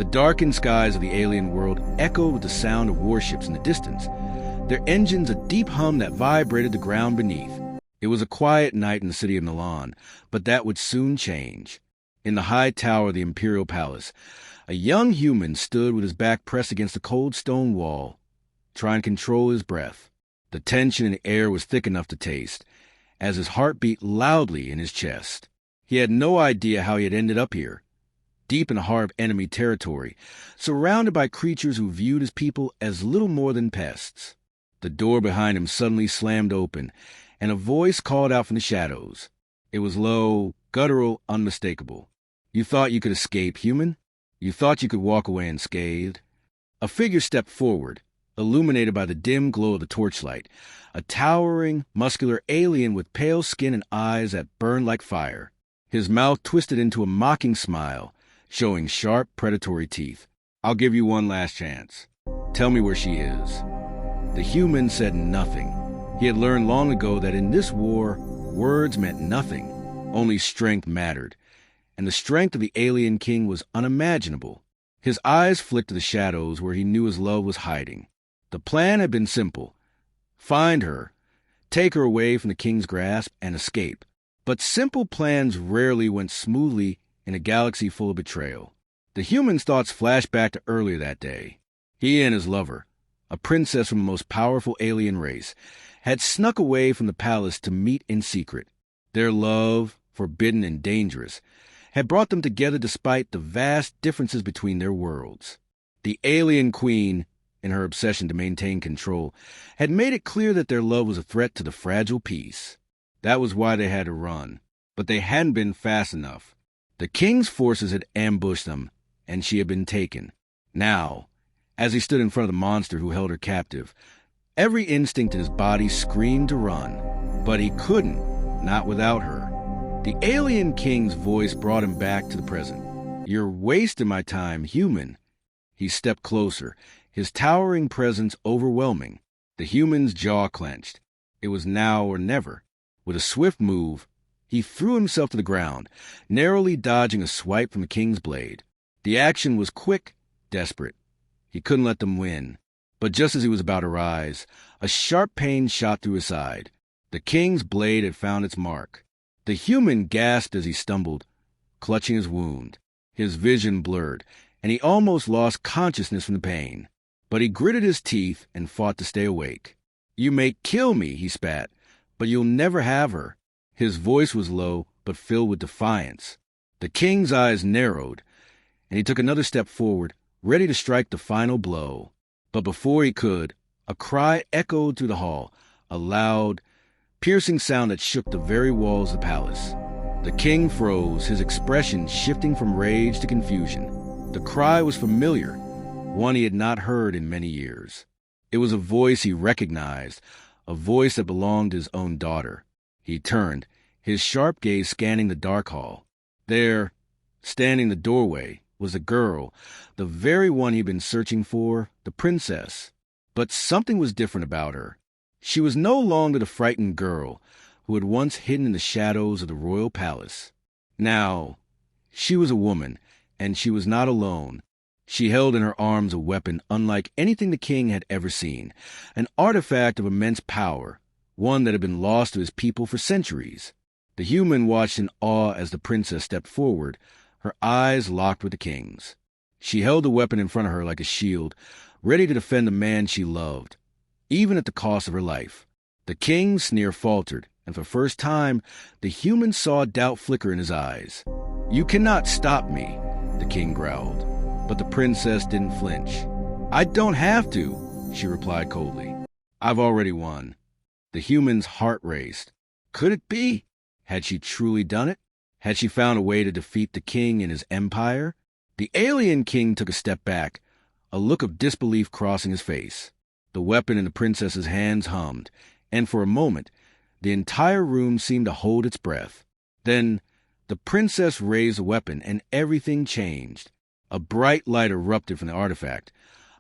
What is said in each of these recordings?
The darkened skies of the alien world echoed with the sound of warships in the distance, their engines a deep hum that vibrated the ground beneath. It was a quiet night in the city of Milan, but that would soon change. In the high tower of the imperial palace, a young human stood with his back pressed against the cold stone wall, trying to control his breath. The tension in the air was thick enough to taste, as his heart beat loudly in his chest. He had no idea how he had ended up here, deep in the heart of enemy territory, surrounded by creatures who viewed his people as little more than pests. The door behind him suddenly slammed open, and a voice called out from the shadows. It was low, guttural, unmistakable. "You thought you could escape, human? You thought you could walk away unscathed?" A figure stepped forward, illuminated by the dim glow of the torchlight, a towering, muscular alien with pale skin and eyes that burned like fire. His mouth twisted into a mocking smile, showing sharp, predatory teeth. "I'll give you one last chance. Tell me where she is." The human said nothing. He had learned long ago that in this war, words meant nothing. Only strength mattered, and the strength of the alien king was unimaginable. His eyes flicked to the shadows where he knew his love was hiding. The plan had been simple. Find her, take her away from the king's grasp, and escape. But simple plans rarely went smoothly in a galaxy full of betrayal. The human's thoughts flashed back to earlier that day. He and his lover, a princess from the most powerful alien race, had snuck away from the palace to meet in secret. Their love, forbidden and dangerous, had brought them together despite the vast differences between their worlds. The alien queen, in her obsession to maintain control, had made it clear that their love was a threat to the fragile peace. That was why they had to run, but they hadn't been fast enough. The king's forces had ambushed them, and she had been taken. Now, as he stood in front of the monster who held her captive, every instinct in his body screamed to run, but he couldn't, not without her. The alien king's voice brought him back to the present. "You're wasting my time, human." He stepped closer, his towering presence overwhelming. The human's jaw clenched. It was now or never. With a swift move, he threw himself to the ground, narrowly dodging a swipe from the king's blade. The action was quick, desperate. He couldn't let them win. But just as he was about to rise, a sharp pain shot through his side. The king's blade had found its mark. The human gasped as he stumbled, clutching his wound. His vision blurred, and he almost lost consciousness from the pain. But he gritted his teeth and fought to stay awake. "You may kill me," he spat, "but you'll never have her." His voice was low, but filled with defiance. The king's eyes narrowed, and he took another step forward, ready to strike the final blow. But before he could, a cry echoed through the hall, a loud, piercing sound that shook the very walls of the palace. The king froze, his expression shifting from rage to confusion. The cry was familiar, one he had not heard in many years. It was a voice he recognized, a voice that belonged to his own daughter. He turned, his sharp gaze scanning the dark hall. There, standing in the doorway, was a girl, the very one he'd been searching for, the princess. But something was different about her. She was no longer the frightened girl who had once hidden in the shadows of the royal palace. Now, she was a woman, and she was not alone. She held in her arms a weapon unlike anything the king had ever seen, an artifact of immense power, one that had been lost to his people for centuries. The human watched in awe as the princess stepped forward, her eyes locked with the king's. She held the weapon in front of her like a shield, ready to defend the man she loved, even at the cost of her life. The king's sneer faltered, and for the first time, the human saw doubt flicker in his eyes. "You cannot stop me," the king growled. But the princess didn't flinch. "I don't have to," she replied coldly. "I've already won." The human's heart raced. Could it be? Had she truly done it? Had she found a way to defeat the king and his empire? The alien king took a step back, a look of disbelief crossing his face. The weapon in the princess's hands hummed, and for a moment, the entire room seemed to hold its breath. Then, the princess raised the weapon, and everything changed. A bright light erupted from the artifact,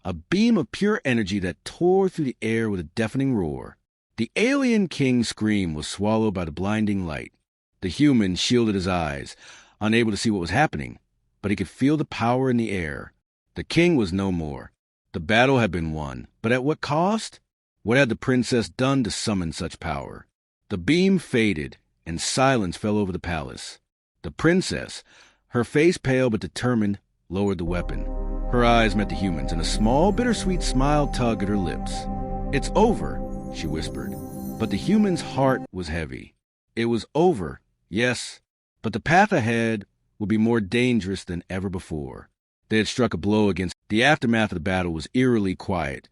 a beam of pure energy that tore through the air with a deafening roar. The alien king's scream was swallowed by the blinding light. The human shielded his eyes, unable to see what was happening, but he could feel the power in the air. The king was no more. The battle had been won, but at what cost? What had the princess done to summon such power? The beam faded, and silence fell over the palace. The princess, her face pale but determined, lowered the weapon. Her eyes met the humans, and a small, bittersweet smile tugged at her lips. "It's over," she whispered. But the human's heart was heavy. It was over, yes, but the path ahead would be more dangerous than ever before. They had struck a blow against. The aftermath of the battle was eerily quiet.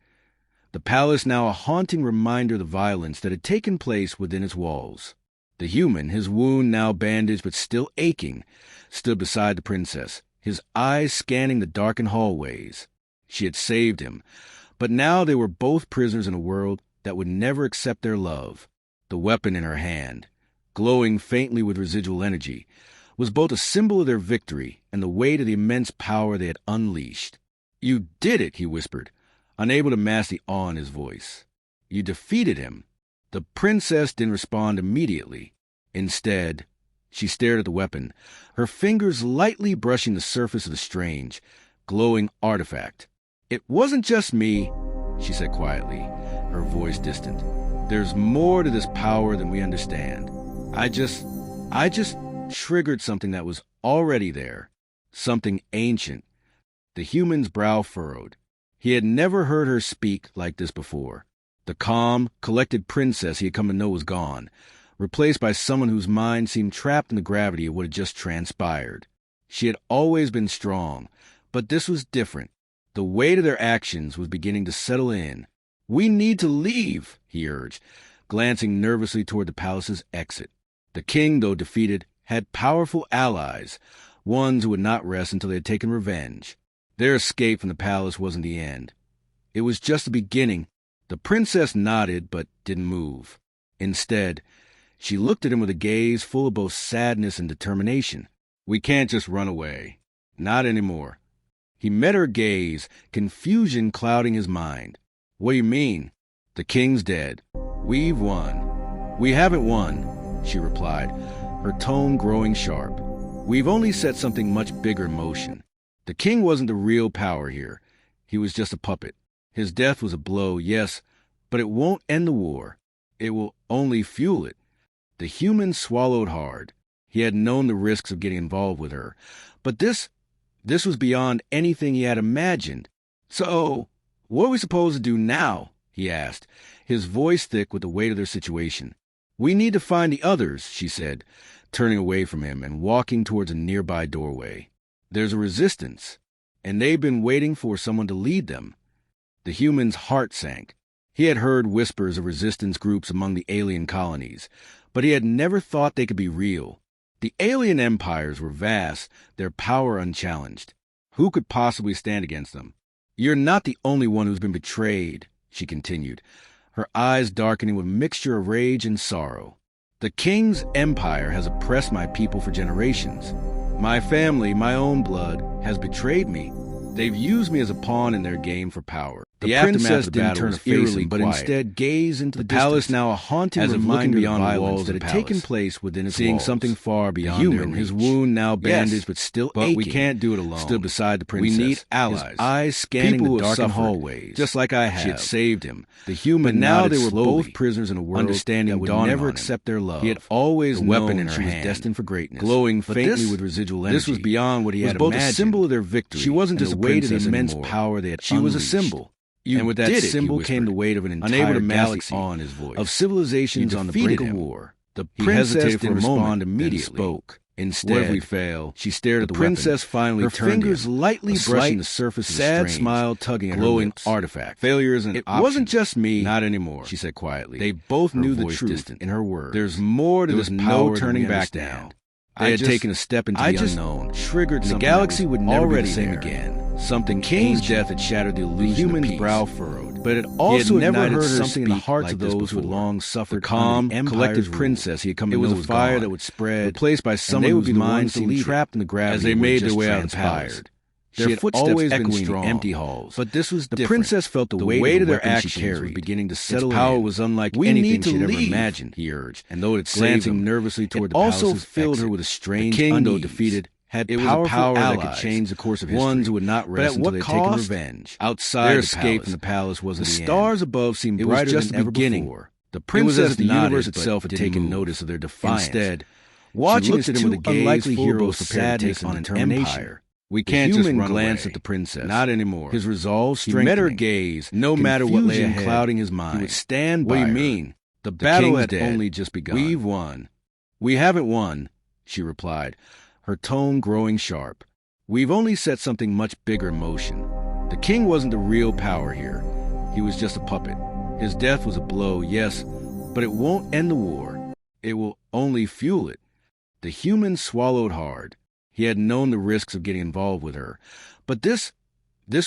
The palace now a haunting reminder of the violence that had taken place within its walls. The human, his wound now bandaged but still aching, stood beside the princess, his eyes scanning the darkened hallways. She had saved him, but now they were both prisoners in a world that would never accept their love. The weapon in her hand, glowing faintly with residual energy, was both a symbol of their victory and the weight of the immense power they had unleashed. "You did it," he whispered, unable to mask the awe in his voice. "You defeated him." The princess didn't respond immediately. Instead, she stared at the weapon, her fingers lightly brushing the surface of the strange, glowing artifact. "It wasn't just me," she said quietly, her voice distant. "There's more to this power than we understand. I just triggered something that was already there, something ancient." The human's brow furrowed. He had never heard her speak like this before. The calm, collected princess he had come to know was gone, replaced by someone whose mind seemed trapped in the gravity of what had just transpired. She had always been strong, but this was different. The weight of their actions was beginning to settle in. "We need to leave," he urged, glancing nervously toward the palace's exit. The king, though defeated, had powerful allies, ones who would not rest until they had taken revenge. Their escape from the palace wasn't the end. It was just the beginning. The princess nodded but didn't move. Instead, she looked at him with a gaze full of both sadness and determination. "We can't just run away. Not anymore." He met her gaze, confusion clouding his mind. "What do you mean?" "The king's dead. We've won." "We haven't won," she replied, her tone growing sharp. "We've only set something much bigger in motion. The king wasn't the real power here. He was just a puppet. His death was a blow, yes, but it won't end the war. It will only fuel it." The human swallowed hard. He had known the risks of getting involved with her, but this was beyond anything he had imagined. "So, what are we supposed to do now?" he asked, his voice thick with the weight of their situation. "We need to find the others," she said, turning away from him and walking towards a nearby doorway. "There's a resistance, and they've been waiting for someone to lead them." The human's heart sank. He had heard whispers of resistance groups among the alien colonies, but he had never thought they could be real. The alien empires were vast, their power unchallenged. Who could possibly stand against them? "You're not the only one who's been betrayed," she continued, her eyes darkening with a mixture of rage and sorrow. "The king's empire has oppressed my people for generations. My family, my own blood, has betrayed me. They've used me as a pawn in their game for power." The princess didn't turn a face, but instead gazed into the palace, now a haunting reminder beyond the walls that had taken place within its walls. Seeing something far beyond the human, his wound now bandaged but still aching. "But we can't do it alone," stood beside the princess. "We need allies." His eyes scanning the darkened hallways, just like I had. She had saved him. The human, but now they were both prisoners in a world understanding that would never accept their love. He had always known she was destined for greatness, glowing faintly with residual energy. This was beyond what he had imagined. It was both a symbol of their victory. She wasn't just a princess anymore. The immense power they had unleashed. She was a symbol. And with that symbol came the weight of an entire galaxy on his voice, of civilizations on the brink of war. The princess didn't respond immediately, spoke. "Instead, what if we fail?" She stared at the princess, finally her fingers lightly brushing the surface of the strange, sad smile tugging at glowing artifact. "Failure isn't an option. It wasn't just me." "Not anymore," she said quietly. They both knew the truth in her words. "There's more to this power than turning back now." They had taken a step into the unknown, triggered something. The galaxy would never be the same again. Something King's death had shattered the illusion. The human's brow furrowed, but it also never heard something in the hearts of those who had long suffered. The calm, collected princess he had come to know was a fire that would spread, replaced by someone whose mind seemed trapped in the gravity as they made their way out of the palace. Their footsteps always echoing the empty halls, but this was different. The princess felt the weight of their actions was beginning to settle. Its power was unlike anything she'd ever imagined. He urged, and though it glancing nervously toward the palace's exit, filled her with a strange, king, though defeated, had It was powerful a power allies, that could change the course of history. ones who would not rest until they had taken revenge. Outside Their the escape palace. from the palace wasn't The the stars end. above seemed It was brighter just than the ever beginning. before. The It was princess as if the nodded, universe but itself had didn't taken move. notice of their defiance. Instead, Watching she looked as at him with a two gaze unlikely full heroes both prepared to sadness take on and an empire. determination. We The can't just human run glanced away. at the princess. Not anymore. His resolve He strengthening. met her gaze, No matter what lay confusion ahead, clouding his mind. he would stand What by do you her. mean? The The battle king's had dead. only just begun. We've won. We haven't won, she replied, her tone growing sharp. We've only set something much bigger in motion. The king wasn't the real power here. He was just a puppet. His death was a blow, yes, but it won't end the war. It will only fuel it. The human swallowed hard. He had known the risks of getting involved with her, but this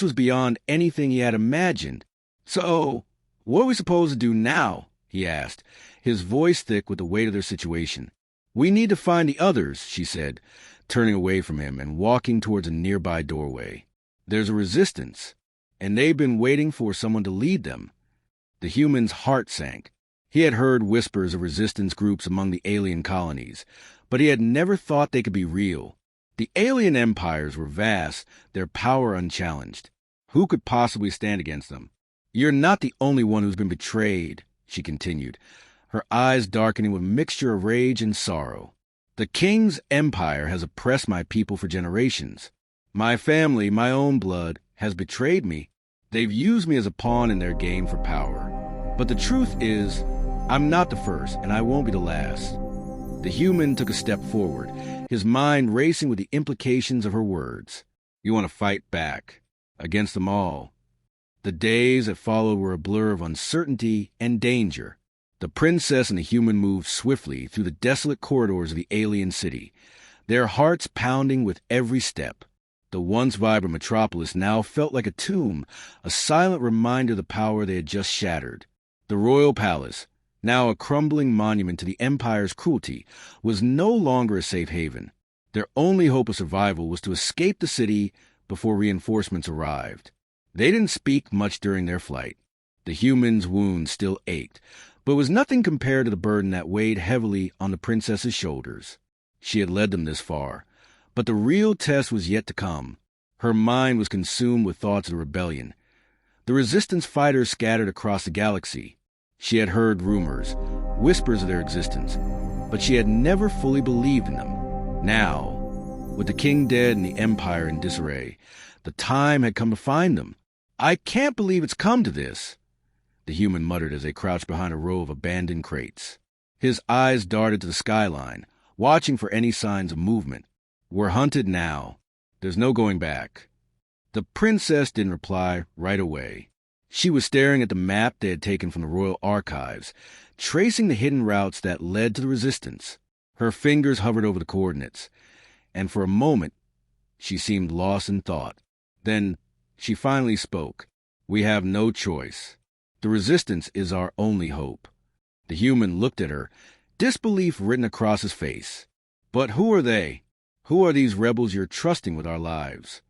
was beyond anything he had imagined. So, what are we supposed to do now? He asked, his voice thick with the weight of their situation. We need to find the others, she said, turning away from him and walking towards a nearby doorway. There's a resistance, and they've been waiting for someone to lead them. The human's heart sank. He had heard whispers of resistance groups among the alien colonies, but he had never thought they could be real. The alien empires were vast, their power unchallenged. Who could possibly stand against them? You're not the only one who's been betrayed, she continued, her eyes darkening with a mixture of rage and sorrow. The king's empire has oppressed my people for generations. My family, my own blood, has betrayed me. They've used me as a pawn in their game for power. But the truth is, I'm not the first, and I won't be the last. The human took a step forward, his mind racing with the implications of her words. You want to fight back, against them all. The days that followed were a blur of uncertainty and danger. The princess and the human moved swiftly through the desolate corridors of the alien city, their hearts pounding with every step. The once vibrant metropolis now felt like a tomb, a silent reminder of the power they had just shattered. The royal palace, now a crumbling monument to the empire's cruelty, was no longer a safe haven. Their only hope of survival was to escape the city before reinforcements arrived. They didn't speak much during their flight. The human's wound still ached, but it was nothing compared to the burden that weighed heavily on the princess's shoulders. She had led them this far, but the real test was yet to come. Her mind was consumed with thoughts of the rebellion. The resistance fighters scattered across the galaxy. She had heard rumors, whispers of their existence, but she had never fully believed in them. Now, with the king dead and the empire in disarray, the time had come to find them. I can't believe it's come to this, the human muttered as they crouched behind a row of abandoned crates. His eyes darted to the skyline, watching for any signs of movement. We're hunted now. There's no going back. The princess didn't reply right away. She was staring at the map they had taken from the royal archives, tracing the hidden routes that led to the resistance. Her fingers hovered over the coordinates, and for a moment, she seemed lost in thought. Then, she finally spoke. We have no choice. The resistance is our only hope. The human looked at her, disbelief written across his face. But who are they? Who are these rebels you're trusting with our lives?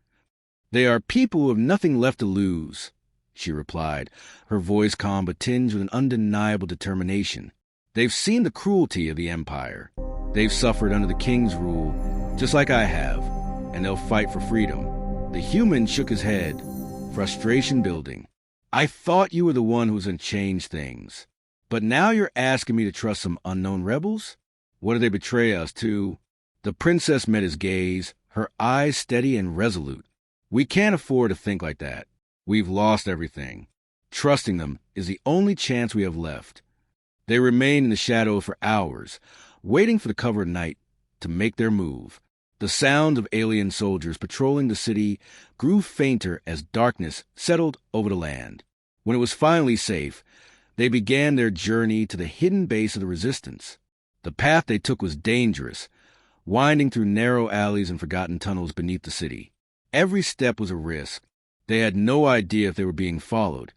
They are people who have nothing left to lose, she replied, her voice calm but tinged with an undeniable determination. They've seen the cruelty of the empire. They've suffered under the king's rule, just like I have, and they'll fight for freedom. The human shook his head, frustration building. I thought you were the one who was going to change things. But now you're asking me to trust some unknown rebels? What do they betray us to? The princess met his gaze, her eyes steady and resolute. We can't afford to think like that. We've lost everything. Trusting them is the only chance we have left. They remained in the shadow for hours, waiting for the cover of night to make their move. The sound of alien soldiers patrolling the city grew fainter as darkness settled over the land. When it was finally safe, they began their journey to the hidden base of the resistance. The path they took was dangerous, winding through narrow alleys and forgotten tunnels beneath the city. Every step was a risk. They had no idea if they were being followed.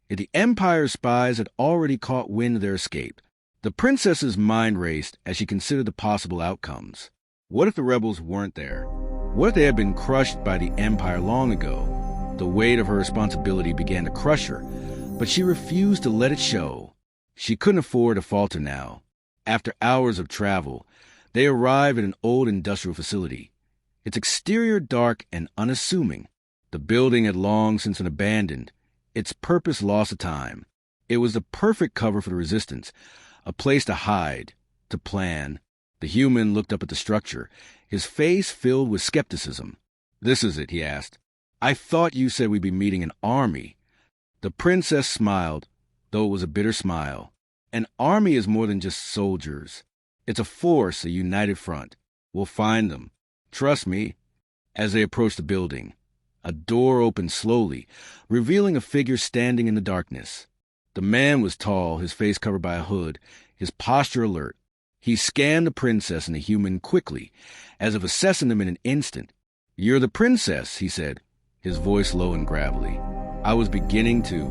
If the Empire's spies had already caught wind of their escape, the princess's mind raced as she considered the possible outcomes. What if the rebels weren't there? What if they had been crushed by the Empire long ago? The weight of her responsibility began to crush her, but she refused to let it show. She couldn't afford to falter now. After hours of travel, they arrived at an old industrial facility. its exterior dark and unassuming. The building had long since been abandoned, its purpose lost to time. It was the perfect cover for the resistance, a place to hide, to plan. The human looked up at the structure, his face filled with skepticism. "This is it," he asked. "I thought you said we'd be meeting an army." The princess smiled, though it was a bitter smile. "An army is more than just soldiers. It's a force, a united front. We'll find them. Trust me." As they approached the building, a door opened slowly, revealing a figure standing in the darkness. The man was tall, his face covered by a hood, his posture alert. He scanned the princess and the human quickly, as if assessing them in an instant. "You're the princess," he said, his voice low and gravelly. "I was beginning to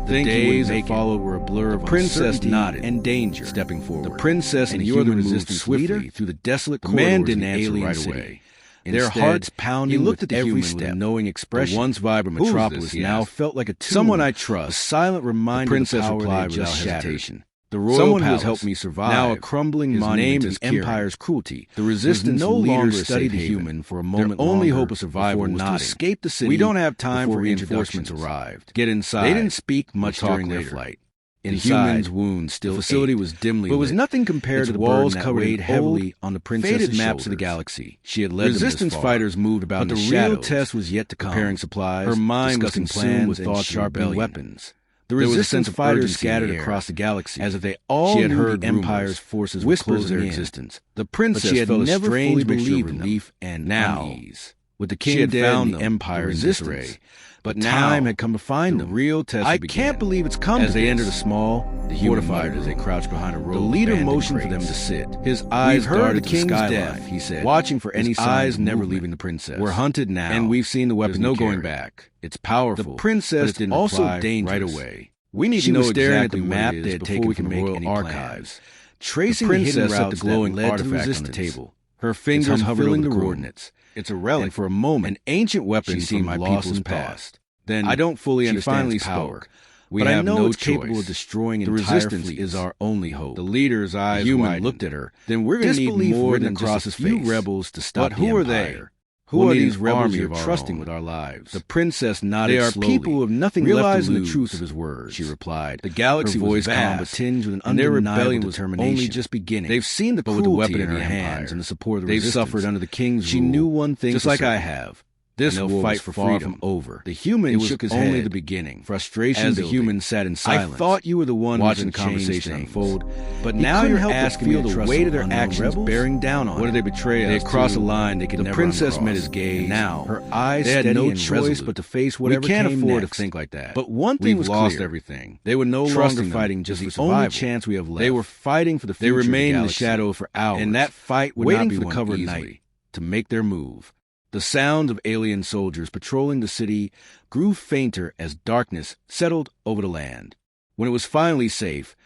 think the days that followed were a blur of princess nodded and danger, stepping forward. The princess and the human moved swiftly through the desolate corridors. The man didn't answer right away. Their hearts pounding. He looked at the human with a knowing expression. The once vibrant metropolis now felt like a tomb. "Someone I trust." A silent reminder. The princess replied without hesitation. "The royal someone palace, who has helped me survive. Now a crumbling monument to empire's cruelty. The resistance no longer studied the human for a moment. Their only hope of survival was to escape the city. We don't have time for reinforcements arrived. Get inside." They didn't speak much during their flight. Inside, the human's wound still the facility was dimly lit, but was nothing compared to the walls covered heavily on the princess's faded maps of the galaxy. She had led resistance fighters moved about in the shadows. But the real test was yet to come. Preparing supplies, her mind was consumed with thoughts sharpening weapons. The resistance fighters scattered across the galaxy, as if they all she had heard the Empire's forces whispers their existence. The princess but she had felt never a strange believed relief and unease. With the king dead and the Empire in disarray. But time had come to find them. Real test I began. Can't believe it's come as they entered a small, fortified as they crouched behind a row. The leader motioned for them to sit. His eyes darted to the skyline, he said, watching for any signs, never leaving the princess. "We're hunted now, and we've seen the weapons. There's no going back. It's powerful." The princess didn't also dangerous. Right away. "We need to know staring exactly at the map they had taken from the royal archives, tracing the hidden routes the glowing that led to the resistance. On the table. Her fingers hovered over the coordinates. It's a relic. And for a moment, an ancient weapon seemed my people's past. Then I don't fully understand its power. But I know it's capable of destroying the resistance fleets. Is our only hope." The leader's eyes widened. Looked at her. "Then we're going to need more than just a few rebels to stop the Empire. But who are they? Who are these rebels you're trusting with our lives?" The princess nodded slowly. "They are people who have nothing left to lose," the truth of his words, she replied. The galaxy was calm, but tinged with an undeniable determination. Only just beginning. They've seen the cruelty with the weapon in her hands and the support of the resistance. They've suffered under the king's rule. She knew one thing, just like I have. This war fight for freedom over. The human shook his head. Only the beginning. Frustration as the human sat in silence. "I thought you were the one watching the conversation unfold, but now you're asking me to feel the weight of their actions bearing down on. What did they betray us? They had crossed a line they could never uncross." The princess met his gaze. Now her eyes they had no choice but to face whatever came next. We can't afford to think like that. But one thing was clear. We've lost everything. They were no longer fighting just for survival. The only chance we have left. They were fighting for the future. They remained in the shadow for hours, and that fight would not be won cover easily. To make their move. The sound of alien soldiers patrolling the city grew fainter as darkness settled over the land. When it was finally safe,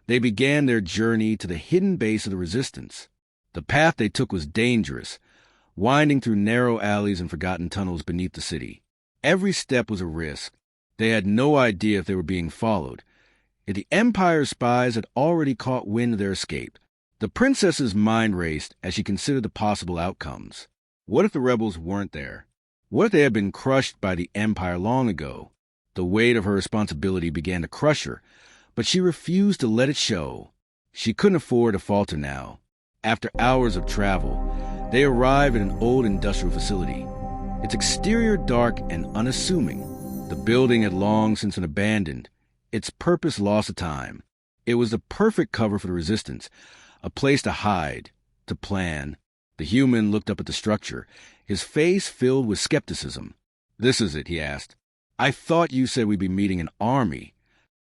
they began their journey to the hidden base of the resistance. The path they took was dangerous, winding through narrow alleys and forgotten tunnels beneath the city. Every step was a risk. They had no idea if they were being followed. Yet the Empire's spies had already caught wind of their escape. The princess's mind raced as she considered the possible outcomes. What if the rebels weren't there? What if they had been crushed by the Empire long ago? The weight of her responsibility began to crush her, but she refused to let it show. She couldn't afford to falter now. After hours of travel, they arrived at an old industrial facility. Its exterior dark and unassuming. The building had long since been abandoned, its purpose lost to time. It was the perfect cover for the resistance, a place to hide, to plan. The human looked up at the structure, his face filled with skepticism. "This is it," he asked. "I thought you said we'd be meeting an army."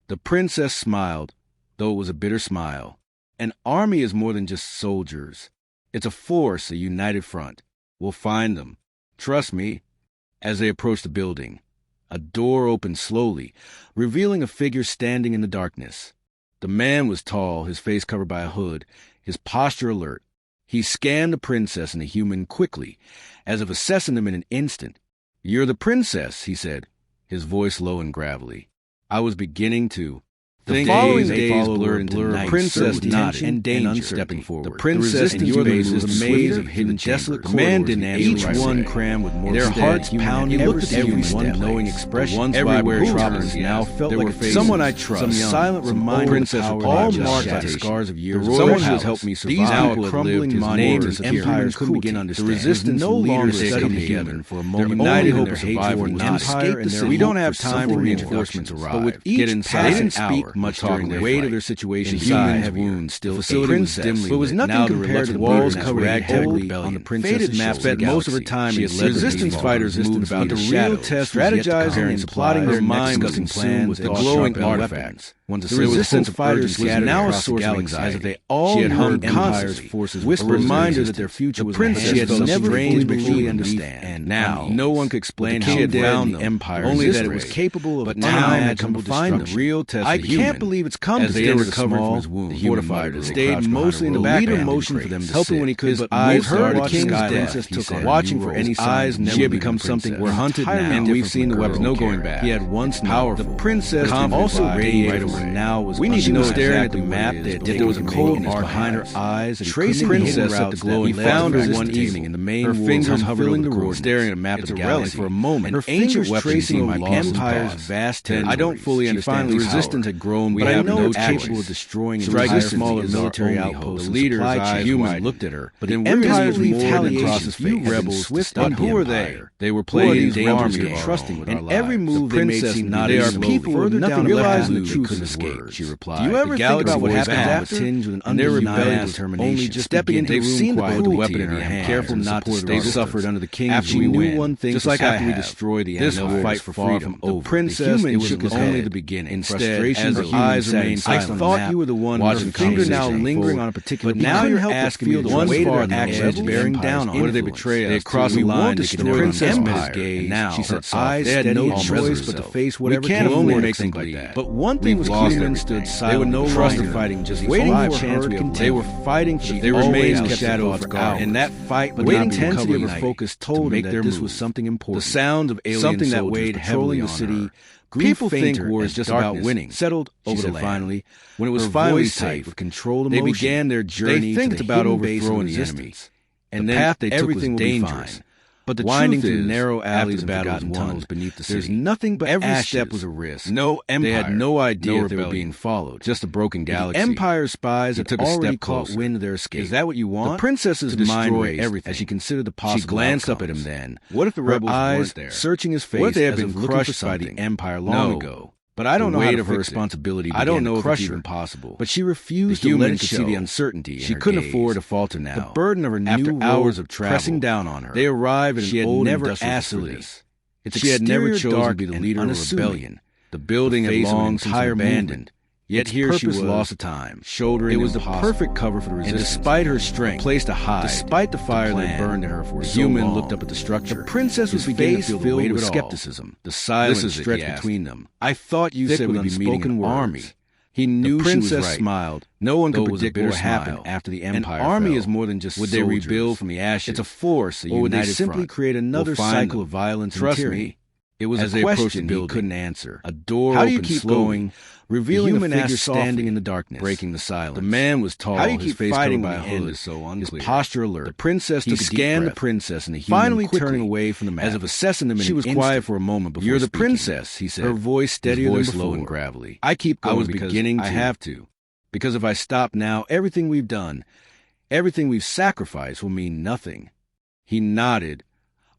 The princess smiled, though it was a bitter smile. "An army is more than just soldiers. It's a force, a united front. We'll find them. Trust me." As they approached the building, a door opened slowly, revealing a figure standing in the darkness. The man was tall, his face covered by a hood, his posture alert. He scanned the princess and the human quickly, as if assessing them in an instant. "You're the princess," he said, his voice low and gravelly. "I was beginning to The following days blurred into night. Princess nodded and danger stepping forward. The princess in your face was a maze of hidden desolate corridors. Each one crammed with more their hearts pounding. He looked at every one knowing expression. One's everywhere turned now felt like someone I trust. Silent reminder princess all marked by the scars of years. Someone who has helped me survive. These now crumbling monuments empires couldn't begin to understand. The resistance no longer studied together for a moment. United hope of survival would not escape the city. We don't have time for reinforcements arrive. But with each passing hour, much during the weight of their situation. Humans' wounds still facility was dimly, but was nothing compared to the walls covered heavily on the princess's map. Spent most of her time in resistance fighters moved about the real test, strategizing and plotting their mind, discussing plans with the glowing artifacts. The resistance fighters was now a source of anxiety, as if they all had hung Empire's forces with a reminder that their future was princess she had never fully understand. And now, no one could explain how it found the Empire, only that it was capable of time had come to find the real test. I can't believe it's come as they recovered from his wound. Fortified, stayed mostly in the back, leader motion for them to helping when he could. But eyes heard the king's death. He said, watching for any signs. She had become something. We're hunted now, and we've seen the weapons. No going back. He had once powerful. The princess also radiated right now was. We need to know staring at the map that there was a cold mark behind her eyes. Tracing the princess at the glowing. He found her one evening in the main. Her fingers filling the room, staring at a map of the galaxy for a moment. Her fingers tracing my Empire's vast territory. I don't fully understand. The resistance had grown. We have no capable of destroying a smaller military outpost. The leader's eyes, humans looked at her, but in Empire's retaliation, few rebels swift. And who are they? They were playing the army, trusting with our lives. Every move the princess seemed not. They are people further down realizing the truth couldn't escape. She replied. Do you ever think about what happens after? With an undeniable determination. Only just stepping into the room quiet with the weapon in her hand. Careful not to stay suffered under the king. After we knew one thing, just like after we destroyed the this fight for freedom. The princess, it was only the beginning. Instead, as her eyes remained silent, I thought you were the one watching finger now lingering on a particular. But now you're asking me one far actions bearing down on. What did they betray us? They crossed the line to destroy the princess gaze. Now she said, eyes they had no choice but to face whatever. We can't only make things like that. But one thing was clear: humans stood silent. They were no longer fighting, just waiting for a chance. They were fighting for. They remained in the shadow of hours. And that fight, but the intensity of her focus told them that this was something important. The sound of alien something that weighed heavily on the city. People think war is just about winning. Settled over the land. Finally, when it was finally safe with controlled emotion, they began their journey. They think it's about overthrowing the enemy, and the path they took was dangerous. But the winding through narrow alleys and forgotten tunnels beneath the city. There's nothing but every step was a risk. No empire. They had no idea if they were being followed. Just a broken galaxy. The Empire's spies had already caught wind of their escape. Is that what you want? The princess's mind raced everything as she considered the possible. She glanced up at him then. What if the rebels weren't there? Searching his face. What if they had been crushed by the Empire long ago? But I don't know how to her responsibility. I don't know if it's even possible. But she refused to let it see the uncertainty. She couldn't afford to falter now. The burden of her new hours of travel pressing down on her. They arrived at an old never asked for this. She had never chosen to be the leader of a rebellion. The building had long since abandoned. Yet here she was lost to time, shouldering. It was the perfect cover for the resistance. And despite her strength, place to hide, despite the fire that burned in her for so long, the human looked up at the structure. The princess was beginning to feel the weight of skepticism. The silence stretched between them. I thought you said we'd be meeting an army. He knew the princess smiled. No one could predict what would happen after the Empire. An army is more than just would they rebuild from the ashes? It's a force. Or would they simply create another cycle of violence and tyranny? It was a question he couldn't answer. A door opened slowly, revealing a figure standing in the darkness, breaking the silence. The man was tall, his face covered by a hood, his posture alert. The princess took a deep breath. He scanned the princess and the human finally turning away from the map, as if assessing them in an instant. She was quiet for a moment before You're the princess, he said. Her voice steadier than before, low and gravelly. I keep going because I have to. Because if I stop now, everything we've done, everything we've sacrificed will mean nothing. He nodded,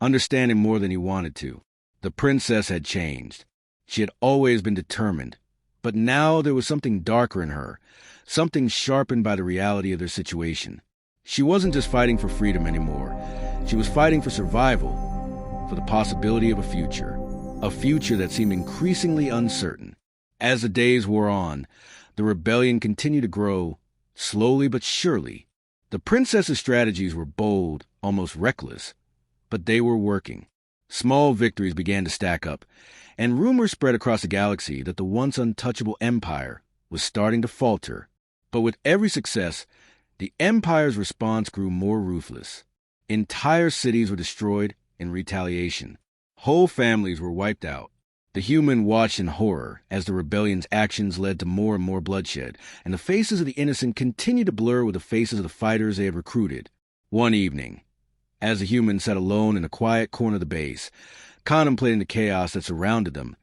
understanding more than he wanted to. The princess had changed. She had always been determined. But now there was something darker in her, something sharpened by the reality of their situation. She wasn't just fighting for freedom anymore. She was fighting for survival, for the possibility of a future that seemed increasingly uncertain. As the days wore on, the rebellion continued to grow, slowly but surely. The princess's strategies were bold, almost reckless, but they were working. Small victories began to stack up, and rumors spread across the galaxy that the once untouchable Empire was starting to falter. But with every success, the Empire's response grew more ruthless. Entire cities were destroyed in retaliation. Whole families were wiped out. The human watched in horror as the rebellion's actions led to more and more bloodshed, and the faces of the innocent continued to blur with the faces of the fighters they had recruited. One evening, as the human sat alone in a quiet corner of the base, contemplating the chaos that surrounded them,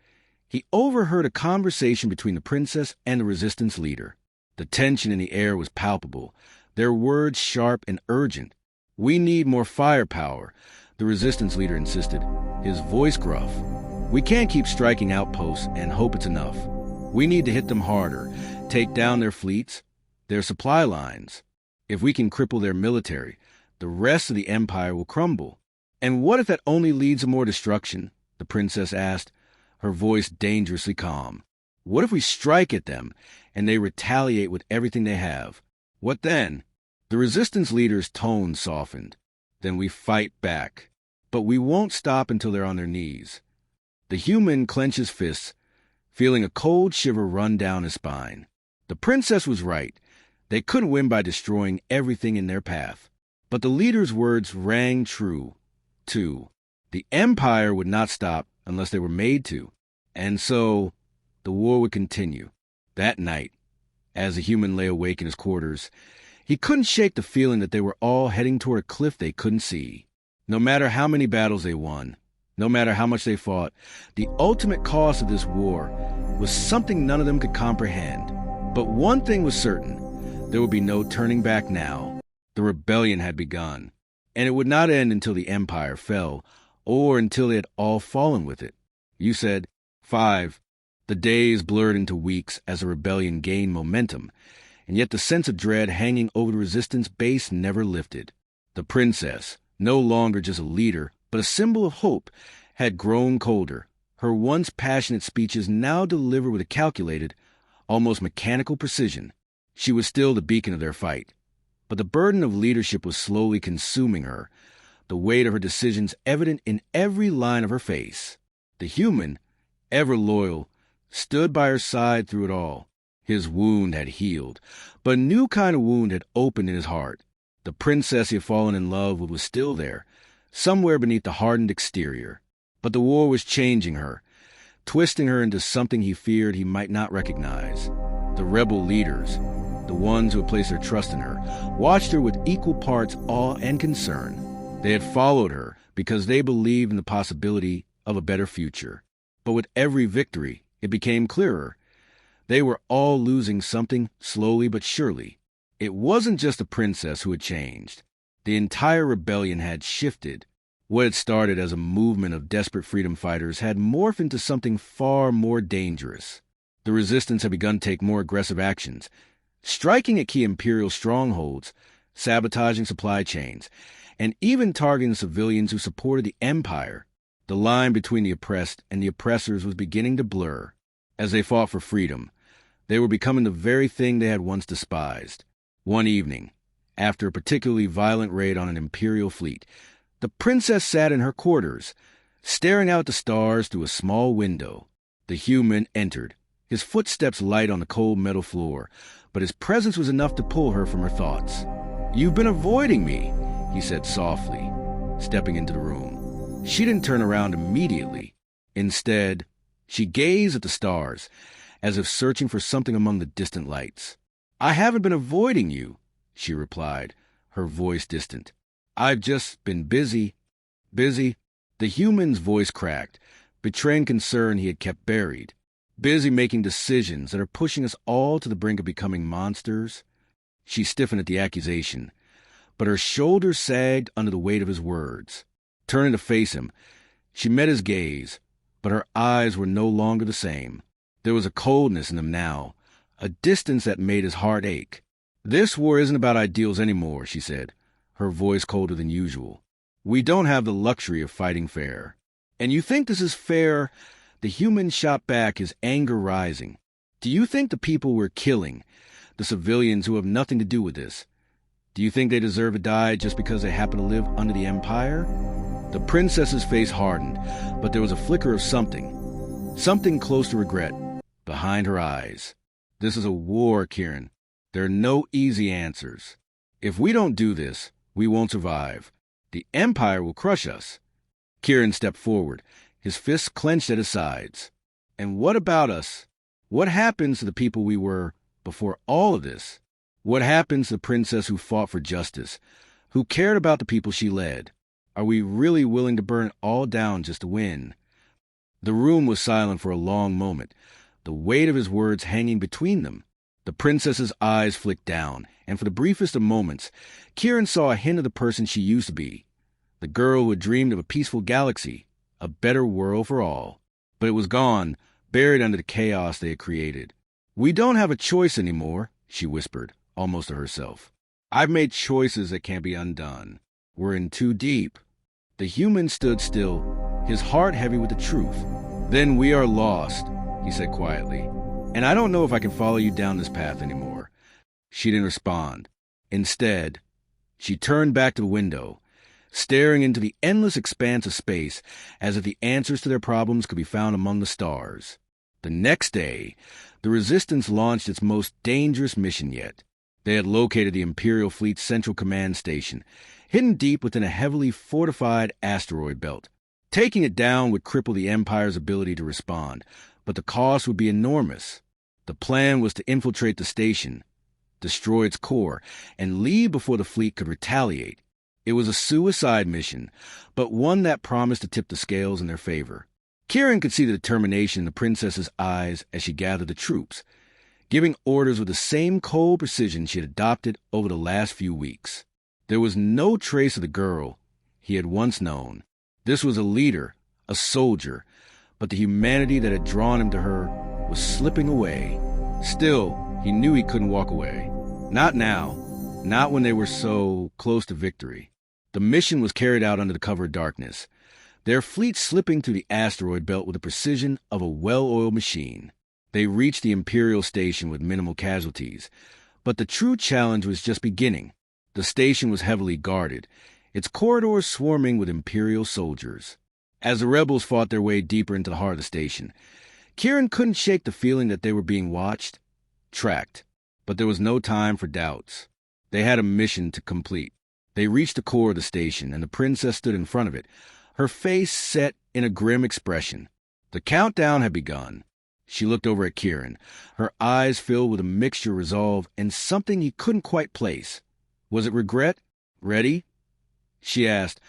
he overheard a conversation between the princess and the resistance leader. The tension in the air was palpable, their words sharp and urgent. "We need more firepower," the resistance leader insisted, his voice gruff. "We can't keep striking outposts and hope it's enough. We need to hit them harder, take down their fleets, their supply lines. If we can cripple their military, the rest of the empire will crumble." "And what if that only leads to more destruction?" the princess asked, her voice dangerously calm. "What if we strike at them and they retaliate with everything they have? What then?" The resistance leader's tone softened. "Then we fight back. But we won't stop until they're on their knees." The human clenched his fists, feeling a cold shiver run down his spine. The princess was right. They couldn't win by destroying everything in their path. But the leader's words rang true, too. The empire would not stop unless they were made to. And so, the war would continue. That night, as the human lay awake in his quarters, he couldn't shake the feeling that they were all heading toward a cliff they couldn't see. No matter how many battles they won, no matter how much they fought, the ultimate cost of this war was something none of them could comprehend. But one thing was certain: there would be no turning back now. The rebellion had begun, and it would not end until the empire fell, or until they had all fallen with it. You said 5. The days blurred into weeks as the rebellion gained momentum, and yet the sense of dread hanging over the resistance base never lifted. The princess, no longer just a leader, but a symbol of hope, had grown colder, her once passionate speeches now delivered with a calculated, almost mechanical precision. She was still the beacon of their fight, but the burden of leadership was slowly consuming her, the weight of her decisions evident in every line of her face. The human, ever loyal, stood by her side through it all. His wound had healed, but a new kind of wound had opened in his heart. The princess he had fallen in love with was still there, somewhere beneath the hardened exterior. But the war was changing her, twisting her into something he feared he might not recognize. The rebel leaders, the ones who had placed their trust in her, watched her with equal parts awe and concern. They had followed her because they believed in the possibility of a better future. But with every victory, it became clearer. They were all losing something slowly but surely. It wasn't just the princess who had changed. The entire rebellion had shifted. What had started as a movement of desperate freedom fighters had morphed into something far more dangerous. The resistance had begun to take more aggressive actions, striking at key imperial strongholds, sabotaging supply chains, and even targeting the civilians who supported the empire. The line between the oppressed and the oppressors was beginning to blur. As they fought for freedom, they were becoming the very thing they had once despised. One evening, after a particularly violent raid on an imperial fleet, the princess sat in her quarters, staring out at the stars through a small window. The human entered, his footsteps light on the cold metal floor, but his presence was enough to pull her from her thoughts. "You've been avoiding me," he said softly, stepping into the room. She didn't turn around immediately. Instead, she gazed at the stars, as if searching for something among the distant lights. "I haven't been avoiding you," she replied, her voice distant. "I've just been busy." "Busy?" The human's voice cracked, betraying concern he had kept buried. "Busy making decisions that are pushing us all to the brink of becoming monsters?" She stiffened at the accusation, but her shoulders sagged under the weight of his words. Turning to face him, she met his gaze, but her eyes were no longer the same. There was a coldness in them now, a distance that made his heart ache. "This war isn't about ideals anymore," she said, her voice colder than usual. "We don't have the luxury of fighting fair." "And you think this is fair?" The human shot back, his anger rising. "Do you think the people we're killing, the civilians who have nothing to do with this, do you think they deserve to die just because they happen to live under the empire?" The princess's face hardened, but there was a flicker of something close to regret, behind her eyes. "This is a war, Kieran. There are no easy answers. If we don't do this, we won't survive. The empire will crush us." Kieran stepped forward, his fists clenched at his sides. And what about us? What happens to the people we were before all of this? What happens to the princess who fought for justice, who cared about the people she led? Are we really willing to burn it all down just to win? The room was silent for a long moment, the weight of his words hanging between them. The princess's eyes flicked down, and for the briefest of moments, Kieran saw a hint of the person she used to be, the girl who had dreamed of a peaceful galaxy, a better world for all. But it was gone, buried under the chaos they had created. "We don't have a choice anymore," she whispered, almost to herself. "I've made choices that can't be undone. We're in too deep." The human stood still, his heart heavy with the truth. "Then we are lost," he said quietly. "And I don't know if I can follow you down this path anymore." She didn't respond. Instead, she turned back to the window, staring into the endless expanse of space as if the answers to their problems could be found among the stars. The next day, the Resistance launched its most dangerous mission yet. They had located the Imperial Fleet's Central Command Station, hidden deep within a heavily fortified asteroid belt. Taking it down would cripple the Empire's ability to respond, but the cost would be enormous. The plan was to infiltrate the station, destroy its core, and leave before the fleet could retaliate. It was a suicide mission, but one that promised to tip the scales in their favor. Kieran could see the determination in the princess's eyes as she gathered the troops, giving orders with the same cold precision she had adopted over the last few weeks. There was no trace of the girl he had once known. This was a leader, a soldier, but the humanity that had drawn him to her was slipping away. Still, he knew he couldn't walk away. Not now. Not when they were so close to victory. The mission was carried out under the cover of darkness, their fleet slipping through the asteroid belt with the precision of a well-oiled machine. They reached the Imperial station with minimal casualties, but the true challenge was just beginning. The station was heavily guarded, its corridors swarming with Imperial soldiers. As the rebels fought their way deeper into the heart of the station, Kieran couldn't shake the feeling that they were being watched, tracked. But there was no time for doubts. They had a mission to complete. They reached the core of the station, and the princess stood in front of it, her face set in a grim expression. The countdown had begun. She looked over at Kieran, her eyes filled with a mixture of resolve and something he couldn't quite place. Was it regret? Ready? She asked,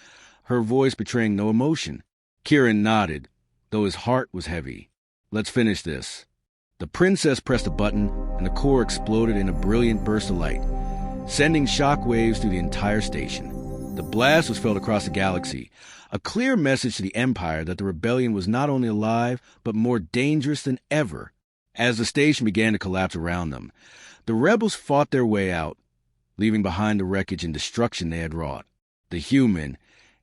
her voice betraying no emotion. Kieran nodded, though his heart was heavy. "Let's finish this." The princess pressed a button, and the core exploded in a brilliant burst of light, sending shock waves through the entire station. The blast was felt across the galaxy, a clear message to the Empire that the rebellion was not only alive, but more dangerous than ever. As the station began to collapse around them, the rebels fought their way out, leaving behind the wreckage and destruction they had wrought. The human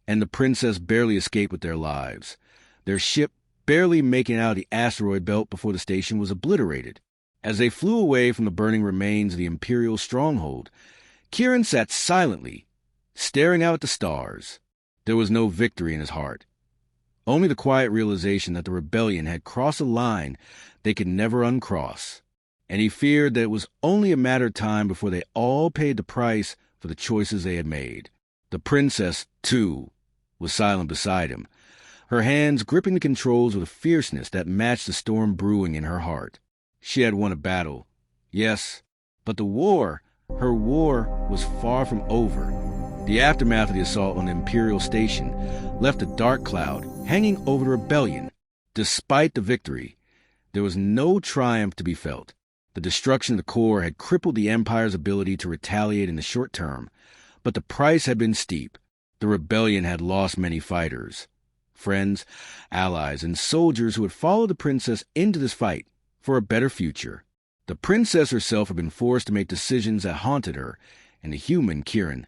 and the princess barely escaped with their lives, their ship barely making it out of the asteroid belt before the station was obliterated. As they flew away from the burning remains of the Imperial stronghold, Kieran sat silently, staring out at the stars. There was no victory in his heart, only the quiet realization that the rebellion had crossed a line they could never uncross, and he feared that it was only a matter of time before they all paid the price for the choices they had made. The princess, too, was silent beside him, her hands gripping the controls with a fierceness that matched the storm brewing in her heart. She had won a battle, yes, but the war, her war, was far from over. The aftermath of the assault on the Imperial station left a dark cloud hanging over the rebellion. Despite the victory, there was no triumph to be felt. The destruction of the core had crippled the Empire's ability to retaliate in the short term, but the price had been steep. The rebellion had lost many fighters, friends, allies, and soldiers who had followed the princess into this fight for a better future. The princess herself had been forced to make decisions that haunted her, and the human, Kieran,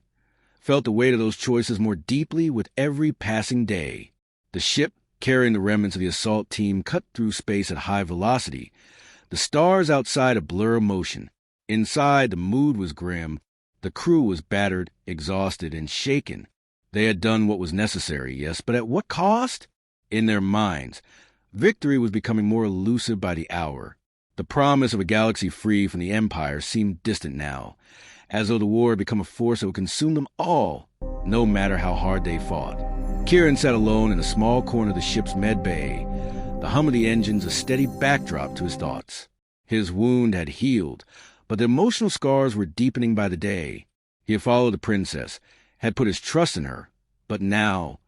felt the weight of those choices more deeply with every passing day. The ship, carrying the remnants of the assault team, cut through space at high velocity, the stars outside a blur of motion. Inside, the mood was grim. The crew was battered, exhausted, and shaken. They had done what was necessary, yes, but at what cost? In their minds, victory was becoming more elusive by the hour. The promise of a galaxy free from the Empire seemed distant now, as though the war had become a force that would consume them all, no matter how hard they fought. Kieran sat alone in a small corner of the ship's med bay, the hum of the engines a steady backdrop to his thoughts. His wound had healed, but the emotional scars were deepening by the day. He had followed the princess, had put his trust in her, but now,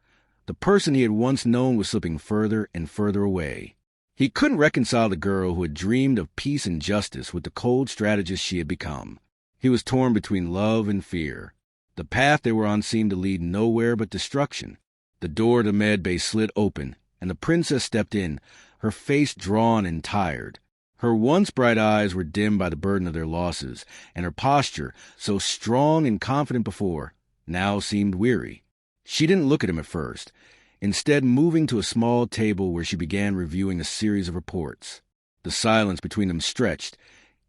the person he had once known was slipping further and further away. He couldn't reconcile the girl who had dreamed of peace and justice with the cold strategist she had become. He was torn between love and fear. The path they were on seemed to lead nowhere but destruction. The door to the med bay slid open, and the princess stepped in, her face drawn and tired. Her once bright eyes were dimmed by the burden of their losses, and her posture, so strong and confident before, now seemed weary. She didn't look at him at first, instead moving to a small table where she began reviewing a series of reports. The silence between them stretched,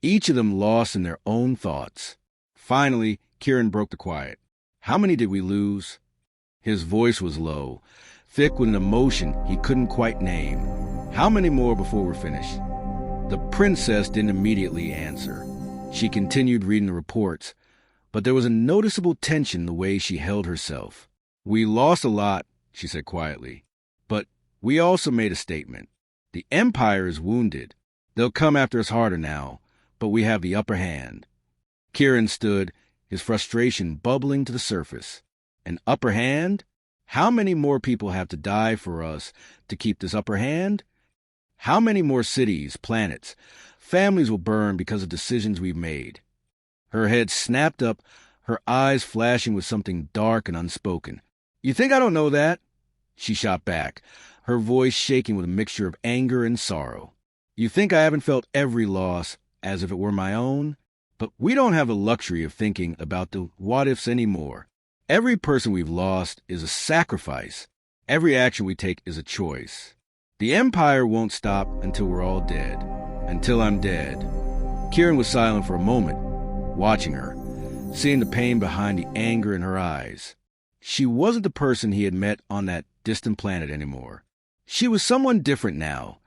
each of them lost in their own thoughts. Finally, Kieran broke the quiet. "How many did we lose?" His voice was low, thick with an emotion he couldn't quite name. "How many more before we're finished?" The princess didn't immediately answer. She continued reading the reports, but there was a noticeable tension in the way she held herself. "We lost a lot," she said quietly, "but we also made a statement. The Empire is wounded. They'll come after us harder now, but we have the upper hand." Kieran stood, his frustration bubbling to the surface. An upper hand? How many more people have to die for us to keep this upper hand? How many more cities, planets, families will burn because of decisions we've made? Her head snapped up, her eyes flashing with something dark and unspoken. "You think I don't know that?" She shot back, her voice shaking with a mixture of anger and sorrow. "You think I haven't felt every loss as if it were my own? But we don't have the luxury of thinking about the what-ifs anymore. Every person we've lost is a sacrifice. Every action we take is a choice. The Empire won't stop until we're all dead. Until I'm dead." Kieran was silent for a moment, watching her, seeing the pain behind the anger in her eyes. She wasn't the person he had met on that distant planet anymore. She was someone different now,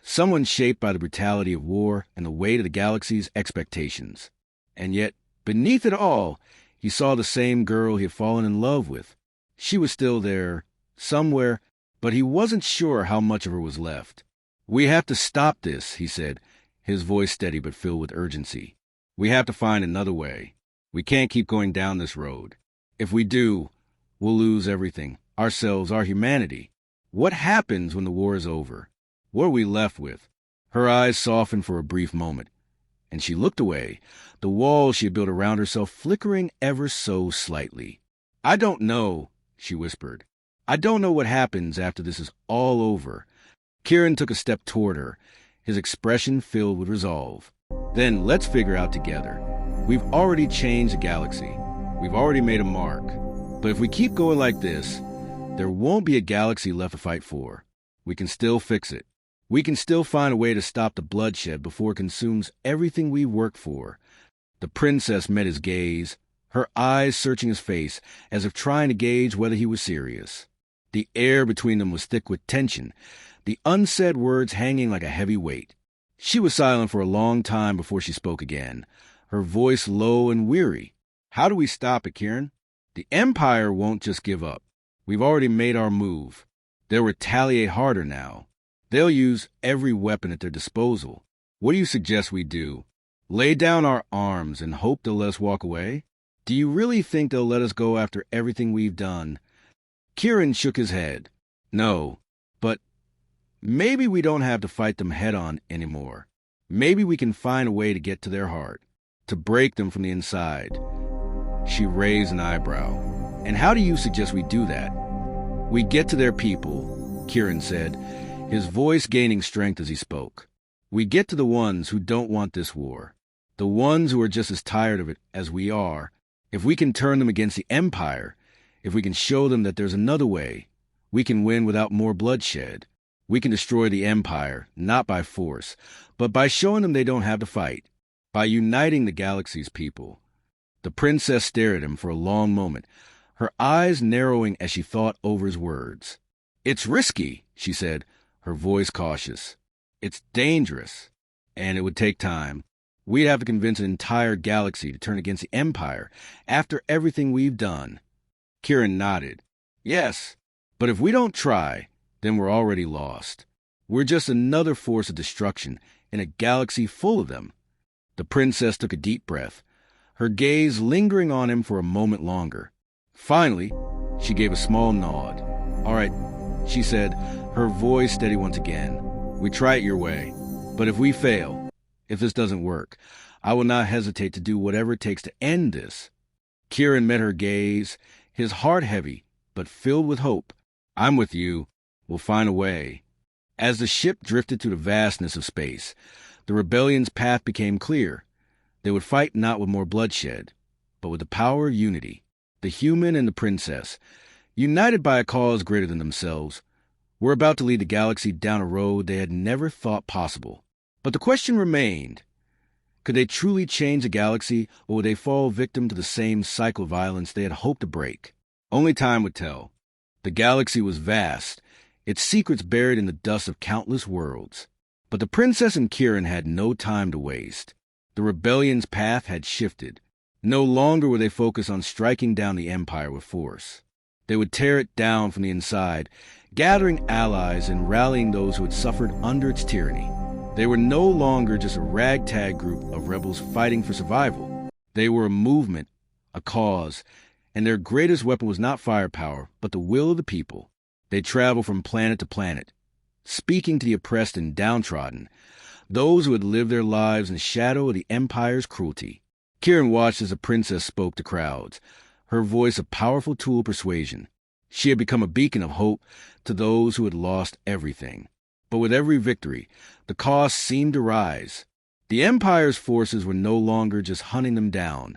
someone shaped by the brutality of war and the weight of the galaxy's expectations. And yet, beneath it all, he saw the same girl he had fallen in love with. She was still there, somewhere, but he wasn't sure how much of her was left. "We have to stop this," he said, his voice steady but filled with urgency. "We have to find another way. We can't keep going down this road. If we do, we'll lose everything, ourselves, our humanity. What happens when the war is over? What are we left with?" Her eyes softened for a brief moment, and she looked away, the wall she had built around herself flickering ever so slightly. "I don't know," she whispered. "I don't know what happens after this is all over." Kieran took a step toward her, his expression filled with resolve. "Then let's figure out together. We've already changed the galaxy. We've already made a mark. But if we keep going like this, there won't be a galaxy left to fight for. We can still fix it. We can still find a way to stop the bloodshed before it consumes everything we worked for." The princess met his gaze, her eyes searching his face as if trying to gauge whether he was serious. The air between them was thick with tension, the unsaid words hanging like a heavy weight. She was silent for a long time before she spoke again, her voice low and weary. "How do we stop it, Kieran? The Empire won't just give up. We've already made our move. They'll retaliate harder now. They'll use every weapon at their disposal. What do you suggest we do? Lay down our arms and hope they'll let us walk away? Do you really think they'll let us go after everything we've done?" Kieran shook his head. "No, but maybe we don't have to fight them head-on anymore. Maybe we can find a way to get to their heart, to break them from the inside." She raised an eyebrow. "And how do you suggest we do that?" "We get to their people," Kieran said, his voice gaining strength as he spoke. "We get to the ones who don't want this war, the ones who are just as tired of it as we are. If we can turn them against the Empire, if we can show them that there's another way, we can win without more bloodshed. We can destroy the Empire, not by force, but by showing them they don't have to fight, by uniting the galaxy's people." The princess stared at him for a long moment, her eyes narrowing as she thought over his words. "It's risky," she said, her voice cautious. "It's dangerous, and it would take time. We'd have to convince an entire galaxy to turn against the Empire after everything we've done." Kieran nodded. "Yes, but if we don't try, then we're already lost. We're just another force of destruction in a galaxy full of them. The princess took a deep breath, her gaze lingering on him for a moment longer. Finally, she gave a small nod. "All right," she said, her voice steady once again. "We try it your way. But if we fail, if this doesn't work, I will not hesitate to do whatever it takes to end this." Kieran met her gaze, his heart heavy, but filled with hope. "I'm with you. We'll find a way." As the ship drifted through the vastness of space, the rebellion's path became clear. They would fight not with more bloodshed, but with the power of unity. The human and the princess, united by a cause greater than themselves, were about to lead the galaxy down a road they had never thought possible. But the question remained: could they truly change the galaxy, or would they fall victim to the same cycle of violence they had hoped to break? Only time would tell. The galaxy was vast, its secrets buried in the dust of countless worlds. But the princess and Kieran had no time to waste. The rebellion's path had shifted. No longer were they focused on striking down the Empire with force. They would tear it down from the inside, gathering allies and rallying those who had suffered under its tyranny. They were no longer just a ragtag group of rebels fighting for survival. They were a movement, a cause, and their greatest weapon was not firepower, but the will of the people. They traveled from planet to planet, speaking to the oppressed and downtrodden, those who had lived their lives in the shadow of the Empire's cruelty. Kieran watched as the princess spoke to crowds, her voice a powerful tool of persuasion. She had become a beacon of hope to those who had lost everything. But with every victory, the cost seemed to rise. The Empire's forces were no longer just hunting them down.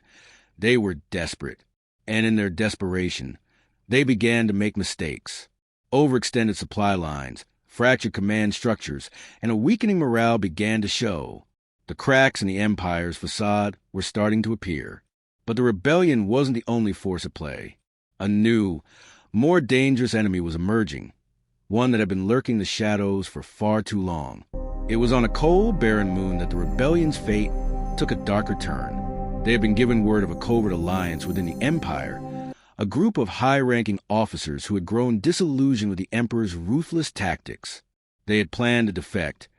They were desperate, and in their desperation, they began to make mistakes. Overextended supply lines, fractured command structures, and a weakening morale began to show. The cracks in the Empire's facade were starting to appear. But the rebellion wasn't the only force at play. A new, more dangerous enemy was emerging, one that had been lurking in the shadows for far too long. It was on a cold, barren moon that the rebellion's fate took a darker turn. They had been given word of a covert alliance within the Empire, a group of high-ranking officers who had grown disillusioned with the Emperor's ruthless tactics. They had planned to defect,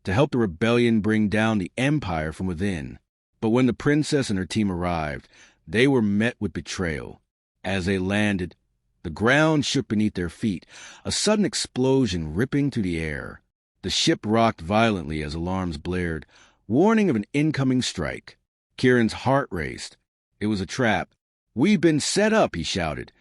to help the rebellion bring down the Empire from within. But when the princess and her team arrived, they were met with betrayal. As they landed, the ground shook beneath their feet, a sudden explosion ripping through the air. The ship rocked violently as alarms blared, warning of an incoming strike. Kieran's heart raced. It was a trap. "We've been set up," he shouted,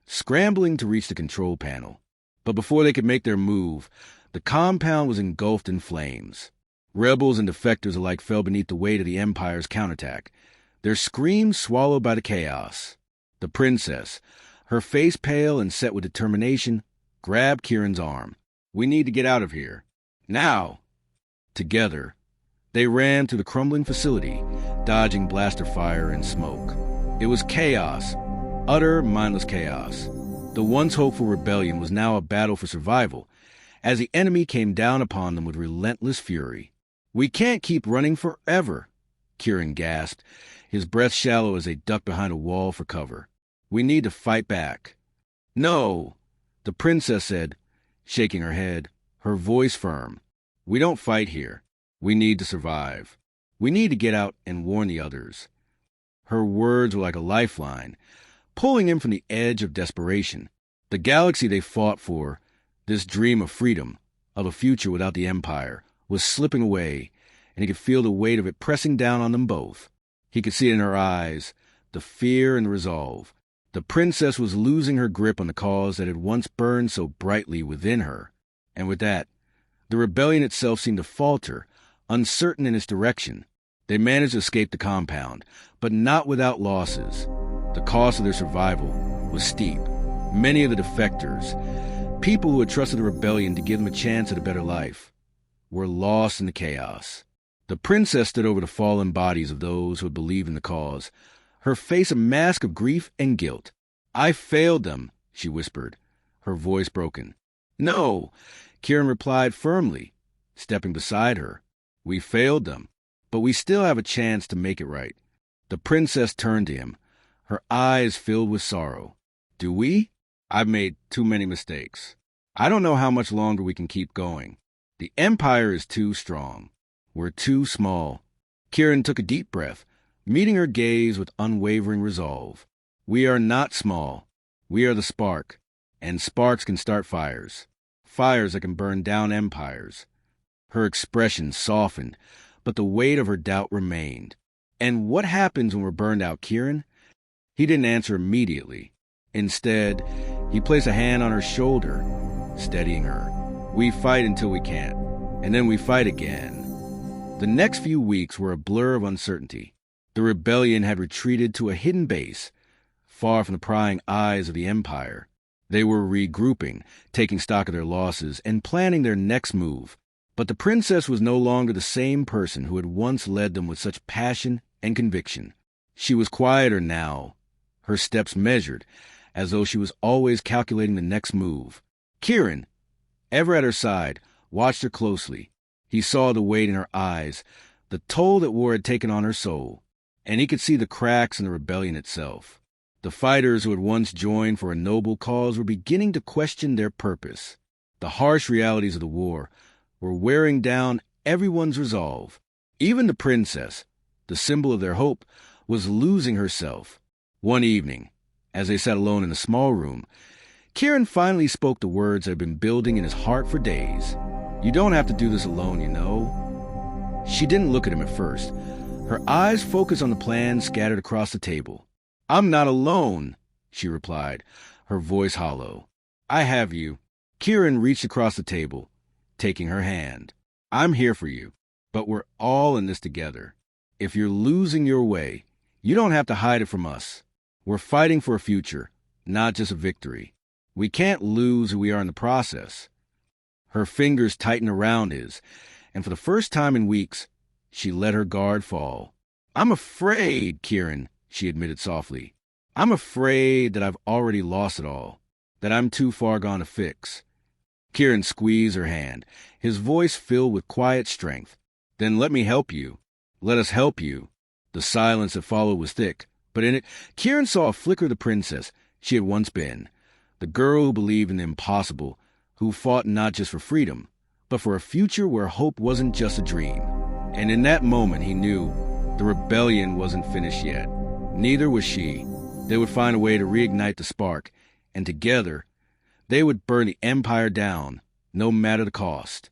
scrambling to reach the control panel. But before they could make their move, the compound was engulfed in flames. Rebels and defectors alike fell beneath the weight of the Empire's counterattack, their screams swallowed by the chaos. The princess, her face pale and set with determination, grabbed Kieran's arm. "We need to get out of here. Now!" Together, they ran through the crumbling facility, dodging blaster fire and smoke. It was chaos, utter, mindless chaos. The once hopeful rebellion was now a battle for survival, as the enemy came down upon them with relentless fury. "We can't keep running forever," Kieran gasped, his breath shallow as they ducked behind a wall for cover. "We need to fight back." "No," the princess said, shaking her head, her voice firm. "We don't fight here. We need to survive. We need to get out and warn the others." Her words were like a lifeline, pulling him from the edge of desperation. The galaxy they fought for, this dream of freedom, of a future without the Empire, was slipping away, and he could feel the weight of it pressing down on them both. He could see it in her eyes, the fear and the resolve. The princess was losing her grip on the cause that had once burned so brightly within her. And with that, the rebellion itself seemed to falter, uncertain in its direction. They managed to escape the compound, but not without losses. The cost of their survival was steep. Many of the defectors, people who had trusted the rebellion to give them a chance at a better life, were lost in the chaos. The princess stood over the fallen bodies of those who had believed in the cause, her face a mask of grief and guilt. "I failed them," she whispered, her voice broken. "No," Kieran replied firmly, stepping beside her. "We failed them, but we still have a chance to make it right." The princess turned to him, her eyes filled with sorrow. "Do we? I've made too many mistakes. I don't know how much longer we can keep going." The Empire is too strong. We're too small. Kieran took a deep breath, meeting her gaze with unwavering resolve. We are not small. We are the spark, and sparks can start fires. Fires that can burn down empires. Her expression softened, but the weight of her doubt remained. And what happens when we're burned out, Kieran? He didn't answer immediately. Instead, he placed a hand on her shoulder, steadying her. We fight until we can't, and then we fight again. The next few weeks were a blur of uncertainty. The rebellion had retreated to a hidden base, far from the prying eyes of the Empire. They were regrouping, taking stock of their losses, and planning their next move. But the princess was no longer the same person who had once led them with such passion and conviction. She was quieter now, her steps measured, as though she was always calculating the next move. Kieran, ever at her side, watched her closely. He saw the weight in her eyes, the toll that war had taken on her soul, and he could see the cracks in the rebellion itself. The fighters who had once joined for a noble cause were beginning to question their purpose. The harsh realities of the war were wearing down everyone's resolve. Even the princess, the symbol of their hope, was losing herself. One evening, as they sat alone in a small room, Kieran finally spoke the words that had been building in his heart for days. You don't have to do this alone, you know. She didn't look at him at first. Her eyes focused on the plans scattered across the table. I'm not alone, she replied, her voice hollow. I have you. Kieran reached across the table, taking her hand. I'm here for you, but we're all in this together. If you're losing your way, you don't have to hide it from us. We're fighting for a future, not just a victory. We can't lose who we are in the process. Her fingers tightened around his, and for the first time in weeks, she let her guard fall. I'm afraid, Kieran, she admitted softly. I'm afraid that I've already lost it all, that I'm too far gone to fix. Kieran squeezed her hand, his voice filled with quiet strength. Then let me help you. Let us help you. The silence that followed was thick, but in it, Kieran saw a flicker of the princess she had once been, the girl who believed in the impossible, who fought not just for freedom, but for a future where hope wasn't just a dream. And in that moment, he knew the rebellion wasn't finished yet. Neither was she. They would find a way to reignite the spark, and together, they would burn the Empire down, no matter the cost.